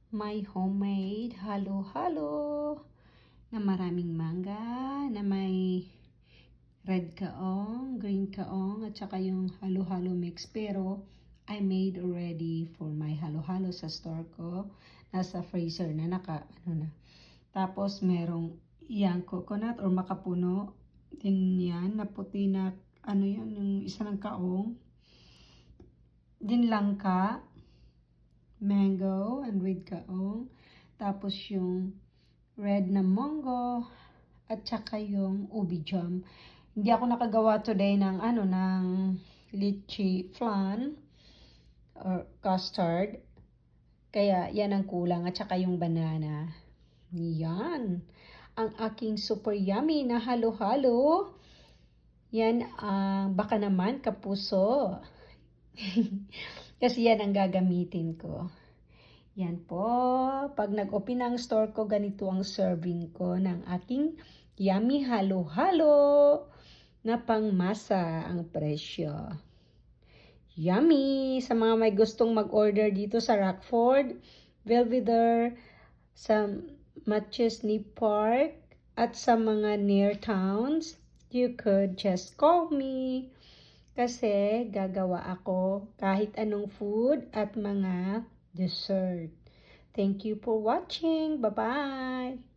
my homemade halo-halo na maraming mangga, na may red kaong, green kaong, at saka yung halo-halo mix. Pero I made already for my halo-halo sa store ko. Nasa freezer na, Tapos merong yang coconut or makapuno. Din yan, na puti na, yung isa ng kaong. Din langka, mango and red kaong. Tapos yung red na mango at saka yung ubi jam. Hindi ako nakagawa today ng lychee flan or custard. Kaya yan ang kulang at saka yung banana. Yan ang aking super yummy na halo-halo. Yan ang baka naman kapuso. Kasi yan ang gagamitin ko. Yan po, pag nag-open ang store ko, ganito ang serving ko ng aking yummy halo-halo na pangmasa ang presyo. Yummy! Sa mga may gustong mag-order dito sa Rockford, Belvedere, sa Machesney Park, at sa mga near towns, you could just call me. Kasi gagawa ako kahit anong food at mga dessert. Thank you for watching. Bye-bye!